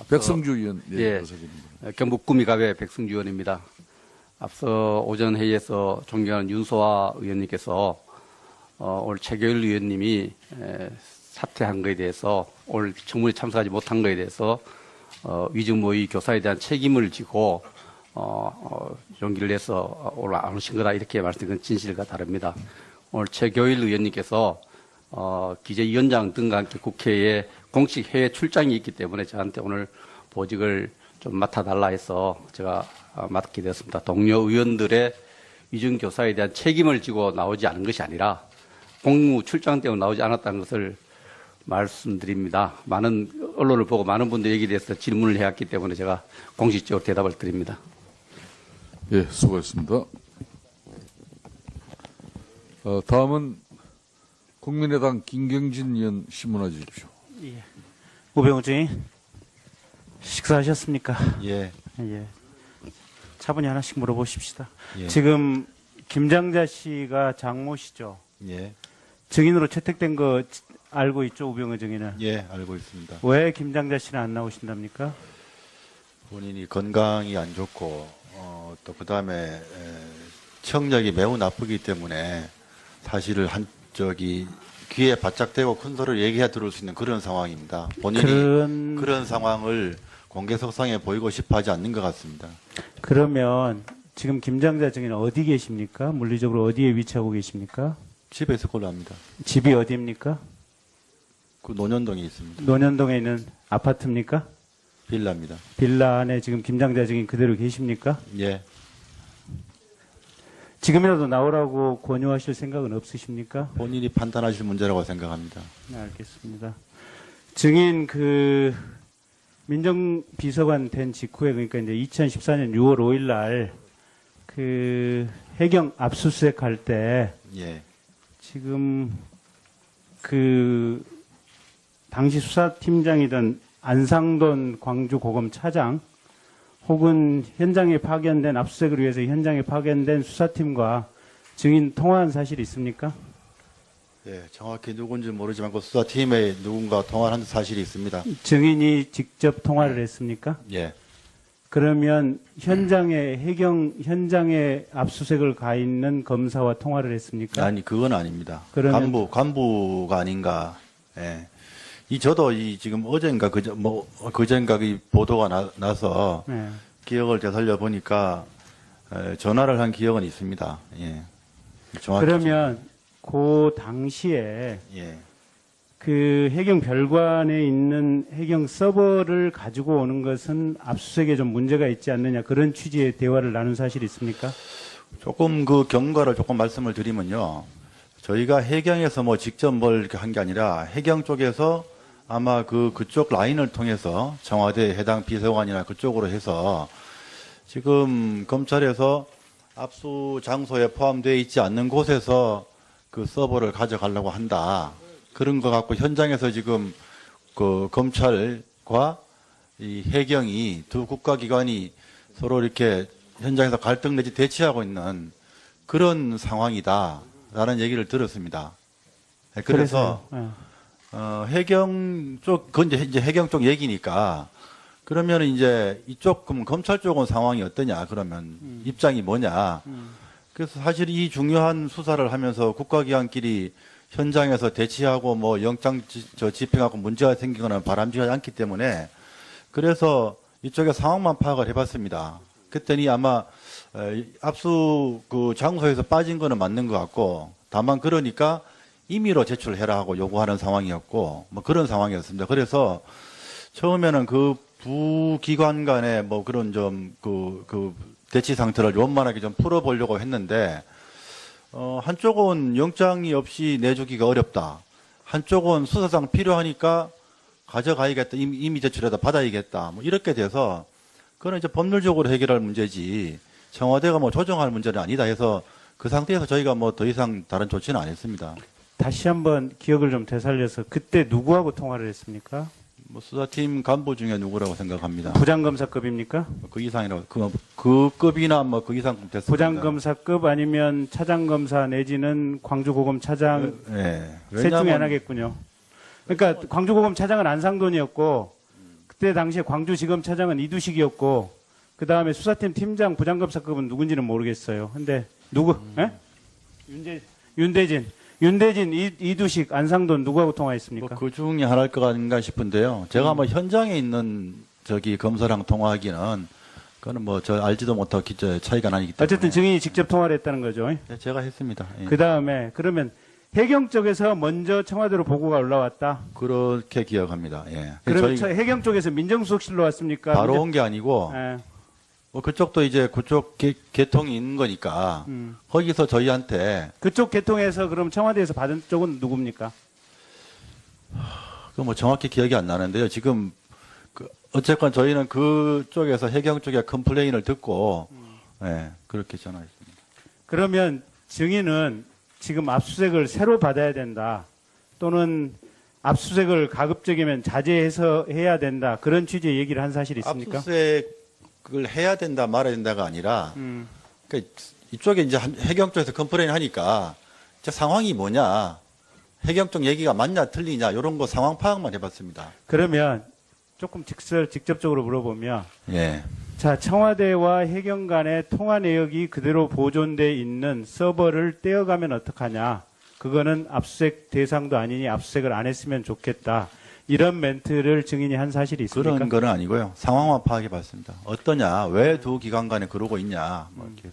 백성주 의원. 예, 경북 구미갑의 백성주 의원입니다. 앞서 오전 회의에서 존경하는 윤소아 의원님께서 오늘 최교일 의원님이 사퇴한 것에 대해서 오늘 청문회 참석하지 못한 것에 대해서 위증모의 교사에 대한 책임을 지고 용기를 내서 오늘 안 오신 거다 이렇게 말씀드린 건 진실과 다릅니다. 오늘 최교일 의원님께서 기재위원장 등과 함께 국회에 공식 해외 출장이 있기 때문에 저한테 오늘 보직을 좀 맡아달라 해서 제가 맡게 되었습니다. 동료 의원들의 위증교사에 대한 책임을 지고 나오지 않은 것이 아니라 공무 출장 때문에 나오지 않았다는 것을 말씀드립니다. 많은 언론을 보고 많은 분들 얘기에 대해서 질문을 해왔기 때문에 제가 공식적으로 대답을 드립니다. 예, 수고했습니다. 다음은 국민의당 김경진 의원 신문해 주십시오. 예. 우병우 증인 식사하셨습니까? 예. 예. 차분히 하나씩 물어보십시다. 예. 지금 김장자 씨가 장모시죠? 예. 증인으로 채택된 거 알고 있죠, 우병우 증인은? 예, 알고 있습니다. 왜 김장자 씨는 안 나오신답니까? 본인이 건강이 안 좋고 또 그다음에 청력이 매우 나쁘기 때문에 사실을 귀에 바짝 대고 큰 소리를 얘기해 들을 수 있는 그런 상황입니다. 본인이 그런 상황을 공개석상에 보이고 싶어 하지 않는 것 같습니다. 그러면 지금 김장자 증인은 어디 계십니까? 물리적으로 어디에 위치하고 계십니까? 집에 있을 걸로 합니다. 집이 어디입니까? 그 논현동에 있습니다. 논현동에 있는 아파트입니까? 빌라입니다. 빌라 안에 지금 김장자 증인 그대로 계십니까? 예. 지금이라도 나오라고 권유하실 생각은 없으십니까? 본인이 판단하실 문제라고 생각합니다. 네, 알겠습니다. 증인 민정비서관 된 직후에 그러니까 이제 2014년 6월 5일 날 해경 압수수색 할 때 예. 지금 당시 수사팀장이던 안상돈 광주고검 차장 혹은 현장에 파견된 압수수색을 위해서 현장에 파견된 수사팀과 증인 통화한 사실이 있습니까? 예, 정확히 누군지 모르지만 그 수사팀에 누군가 통화한 사실이 있습니다. 증인이 직접 통화를 했습니까? 예. 그러면 현장에 압수수색을 가 있는 검사와 통화를 했습니까? 아니, 그건 아닙니다. 그러면 간부가 아닌가. 예. 저도 지금 어젠가 그전가 이 보도가 나서 네. 기억을 되살려 보니까 전화를 한 기억은 있습니다. 예. 정확히. 그러면 그 당시에 예. 해경 별관에 있는 해경 서버를 가지고 오는 것은 압수수색에 좀 문제가 있지 않느냐 그런 취지의 대화를 나눈 사실이 있습니까? 조금 경과를 조금 말씀을 드리면요. 저희가 해경에서 직접 뭘 이렇게 한 게 아니라 해경 쪽에서 아마 그쪽 라인을 통해서 청와대 해당 비서관이나 그쪽으로 해서 지금 검찰에서 압수 장소에 포함되어 있지 않는 곳에서 그 서버를 가져가려고 한다. 그런 거 갖고 현장에서 지금 검찰과 이 해경이 두 국가기관이 서로 이렇게 현장에서 갈등 내지 대치하고 있는 그런 상황이다라는 얘기를 들었습니다. 그래서 해경 쪽, 그건 이제 해경 쪽 얘기니까 그러면 이제 그럼 검찰 쪽은 상황이 어떠냐 그러면 입장이 뭐냐. 그래서 사실 이 중요한 수사를 하면서 국가기관끼리 현장에서 대치하고 영장 집행하고 문제가 생기거나 바람직하지 않기 때문에 그래서 이쪽에 상황만 파악을 해봤습니다. 그랬더니 아마 압수 장소에서 빠진 거는 맞는 것 같고 다만 그러니까 임의로 제출해라 하고 요구하는 상황이었고 그런 상황이었습니다. 그래서 처음에는 부기관 간의 그런 대치 상태를 원만하게 좀 풀어보려고 했는데 한쪽은 영장이 없이 내주기가 어렵다. 한쪽은 수사상 필요하니까 가져가야겠다. 이미 제출해다 받아야겠다. 이렇게 돼서 그건 이제 법률적으로 해결할 문제지 청와대가 조정할 문제는 아니다 해서 그 상태에서 저희가 더 이상 다른 조치는 안 했습니다. 다시 한번 기억을 좀 되살려서 그때 누구하고 통화를 했습니까? 수사팀 간부 중에 누구라고 생각합니다. 부장검사급입니까? 그 이상이라고 그 급이나 그 이상 됐습니다. 부장검사급 아니면 차장검사 내지는 광주고검 차장 셋 중에 하나겠군요. 그러니까 광주고검 차장은 안상돈이었고 그때 당시에 광주지검차장은 이두식이었고 그 다음에 수사팀 팀장 부장검사급은 누군지는 모르겠어요. 근데 누구? 예? 윤대진, 이두식, 안상돈 누구하고 통화했습니까? 그 중에 하나일 것 아닌가 싶은데요. 제가 뭐 현장에 있는 저기 검사랑 통화하기는 그거는 뭐 저 알지도 못하고 차이가 나기 때문에. 어쨌든 증인이 직접 통화를 했다는 거죠. 네, 제가 했습니다. 예. 그 다음에 그러면 해경 쪽에서 먼저 청와대로 보고가 올라왔다. 그렇게 기억합니다. 예. 그러면 저희 해경 쪽에서 민정수석실로 왔습니까? 바로 온 게 아니고 예. 뭐 그쪽도 이제 그쪽 계통이 있는 거니까 거기서 저희한테 그쪽 계통에서 그럼 청와대에서 받은 쪽은 누굽니까? 그 뭐 정확히 기억이 안 나는데요. 지금 어쨌건 저희는 그쪽에서 해경 쪽에 컴플레인을 듣고 예, 그렇게 전화했습니다. 그러면 증인은 지금 압수수색을 새로 받아야 된다. 또는 압수수색을 가급적이면 자제해서 해야 된다. 그런 취지의 얘기를 한 사실이 있습니까? 압수수색을 해야 된다 말아야 된다가 아니라 그러니까 이쪽에 이제 해경 쪽에서 컴플레인 하니까 이제 상황이 뭐냐, 해경 쪽 얘기가 맞냐 틀리냐 이런 거 상황 파악만 해봤습니다. 그러면 조금 직접적으로 물어보면 예. 자, 청와대와 해경 간의 통화 내역이 그대로 보존돼 있는 서버를 떼어가면 어떡하냐. 그거는 압수수색 대상도 아니니 압수수색을 안 했으면 좋겠다. 이런 멘트를 증인이 한 사실이 있습니까? 그런 거는 아니고요. 상황만 파악해봤습니다. 어떠냐, 왜 두 기관 간에 그러고 있냐. 뭐 이렇게.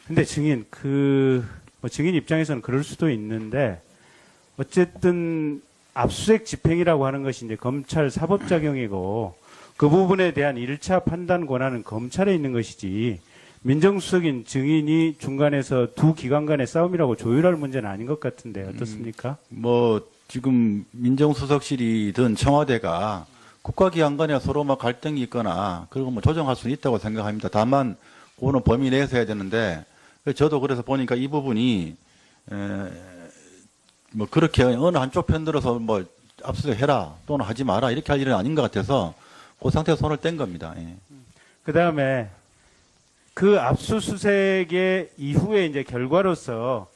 근데 증인, 뭐 증인 입장에서는 그럴 수도 있는데, 어쨌든 압수수색 집행이라고 하는 것이 이제 검찰 사법작용이고, 그 부분에 대한 1차 판단 권한은 검찰에 있는 것이지, 민정수석인 증인이 중간에서 두 기관 간의 싸움이라고 조율할 문제는 아닌 것 같은데, 어떻습니까? 뭐, 지금 민정수석실이든 청와대가 국가기관 간에 서로 막 갈등이 있거나, 그리고 뭐 조정할 수는 있다고 생각합니다. 다만, 그거는 범위 내에서 해야 되는데, 저도 그래서 보니까 이 부분이, 뭐 그렇게 어느 한쪽 편 들어서 뭐 압수수색 해라 또는 하지 마라 이렇게 할 일은 아닌 것 같아서 그 상태에서 손을 뗀 겁니다. 예. 그 다음에 그 압수수색의 이후에 이제 결과로서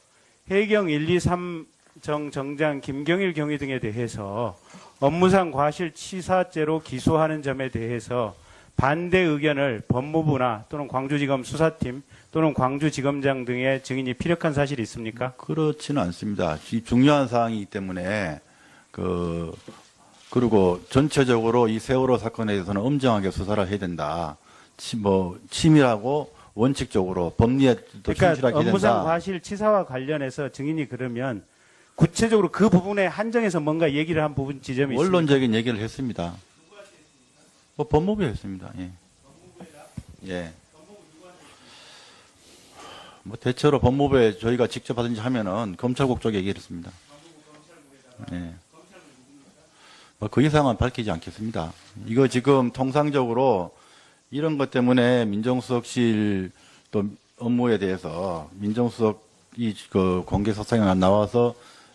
해경 1, 2, 3 정장 김경일 경위 등에 대해서 업무상 과실치사죄로 기소하는 점에 대해서 반대 의견을 법무부나 또는 광주지검 수사팀 또는 광주지검장 등의 증인이 피력한 사실이 있습니까? 그렇지는 않습니다. 이 중요한 사항이기 때문에 그리고 전체적으로 이 세월호 사건에 대해서는 엄정하게 수사를 해야 된다. 치밀하고 원칙적으로 법리에 더 그러니까 충실하게 해야 업무상 된다. 과실치사와 관련해서 증인이 그러면 구체적으로 그 부분에 한정해서 뭔가 얘기를 한 부분 지점이 있습니까? 원론적인 얘기를 했습니다. 뭐 법무부에 했습니다. 예. 예. 뭐 대체로 법무부에 저희가 직접 하든지 하면은 검찰국 쪽에 얘기를 했습니다. 예. 뭐 그 이상은 밝히지 않겠습니다. 이거 지금 통상적으로 이런 것 때문에 민정수석실 또 업무에 대해서 민정수석이 그 공개석상에 나와서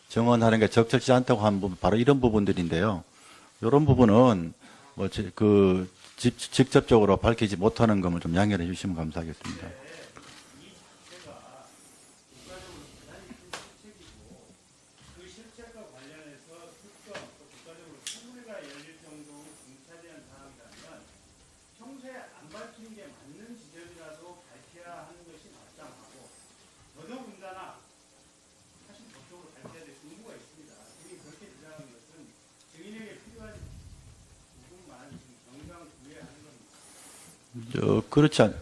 정언하는 게 적절치 않다고 한 부분, 바로 이런 부분들인데요. 이런 부분은 뭐 직접적으로 밝히지 못하는 것을 좀 양해를 해주시면 감사하겠습니다. 그렇지 않.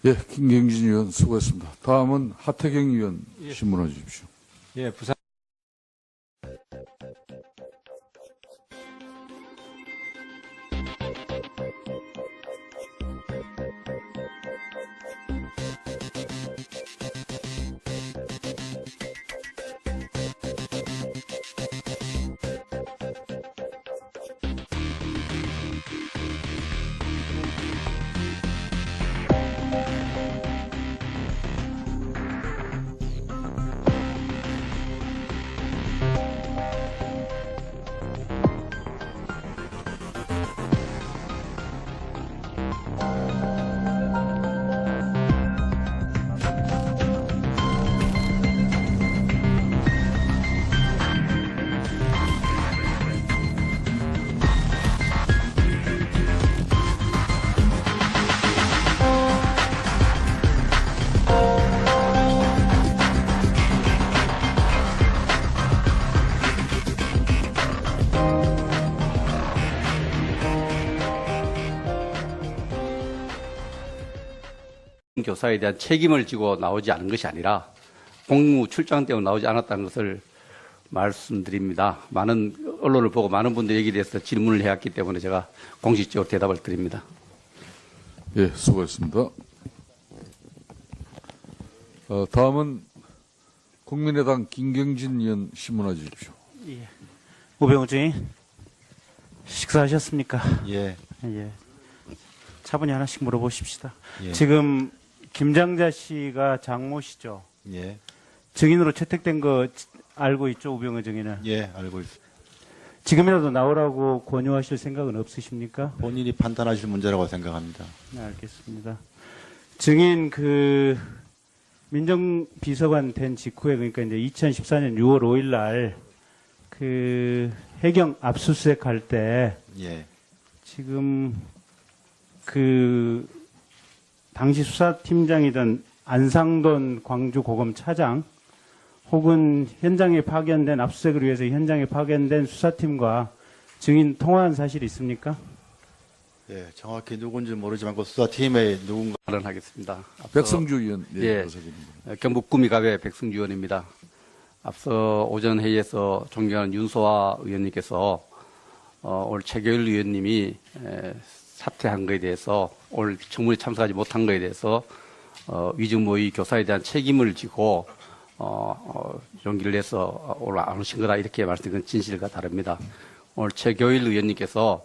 예, 김경진 의원 수고했습니다. 다음은 하태경 의원 신문해 주십시오. 예, 부산 교사에 대한 책임을 지고 나오지 않은 것이 아니라 공무 출장 때문에 나오지 않았다는 것을 말씀드립니다. 많은 언론을 보고 많은 분들이 여기에 대해서 질문을 해왔기 때문에 제가 공식적으로 대답을 드립니다. 예, 수고했습니다. 다음은 국민의당 김경진 의원 신문해 주십시오. 우병우 증인 식사하셨습니까? 예. 예. 차분히 하나씩 물어보십시다. 예. 지금 김장자 씨가 장모시죠? 예. 증인으로 채택된 거 알고 있죠, 우병우 증인은? 예, 알고 있습니다. 지금이라도 나오라고 권유하실 생각은 없으십니까? 본인이 판단하실 문제라고 생각합니다. 네, 알겠습니다. 증인 민정비서관 된 직후에 그러니까 이제 2014년 6월 5일 날 해경 압수수색 할 때 예. 지금 당시 수사팀장이던 안상돈 광주고검 차장 혹은 현장에 파견된 압수수색을 위해서 현장에 파견된 수사팀과 증인 통화한 사실이 있습니까? 예, 정확히 누군지 모르지만 그 수사팀의 누군가 발언하겠습니다. 백성주 의원, 예. 경북 구미갑의 백승주 의원입니다. 앞서 오전 회의에서 존경하는 윤소아 의원님께서 올 최교일 의원님이 사퇴한 것에 대해서 오늘 청문회 참석하지 못한 것에 대해서 위증모의 교사에 대한 책임을 지고 용기를 내서 오늘 안 오신 거다 이렇게 말씀드린 건 진실과 다릅니다. 오늘 최교일 의원님께서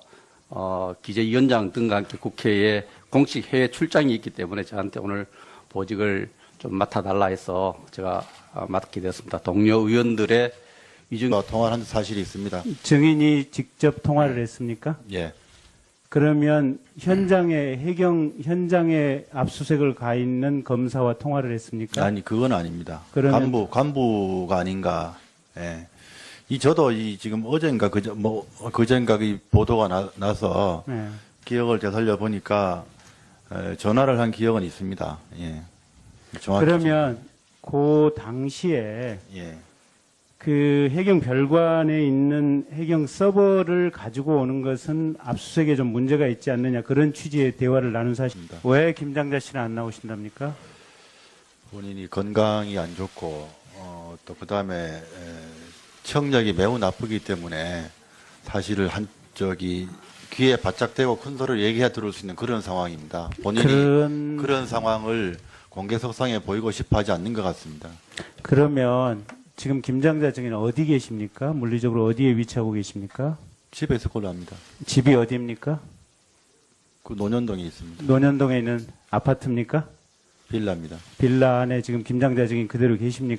기재위원장 등과 함께 국회에 공식 해외 출장이 있기 때문에 저한테 오늘 보직을 좀 맡아달라 해서 제가 맡게 되었습니다. 동료 의원들의 위증 통화를 한 사실이 있습니다. 증인이 직접 통화를 했습니까? 예. 그러면 현장에 압수수색을 가 있는 검사와 통화를 했습니까? 아니, 그건 아닙니다. 그러면- 간부가 아닌가. 예. 저도 지금 어젠가 그젠가 이 보도가 나서 네. 기억을 되살려 보니까 전화를 한 기억은 있습니다. 예. 정확히. 그러면 그 당시에 예. 해경 별관에 있는 해경 서버를 가지고 오는 것은 압수수색에 좀 문제가 있지 않느냐 그런 취지의 대화를 나눈 사실입니다. 왜 김장자 씨는 안 나오신답니까? 본인이 건강이 안 좋고 또 그다음에 청력이 매우 나쁘기 때문에 사실을 귀에 바짝 대고 큰 소리를 얘기해 들을 수 있는 그런 상황입니다. 본인이 그런 상황을 공개석상에 보이고 싶어 하지 않는 것 같습니다. 그러면 지금 김장자 증인은 어디 계십니까? 물리적으로 어디에 위치하고 계십니까? 집에 있을 걸로 합니다. 집이 어디입니까? 그 논현동에 있습니다. 논현동에 있는 아파트입니까? 빌라입니다. 빌라 안에 지금 김장자 증인 그대로 계십니까?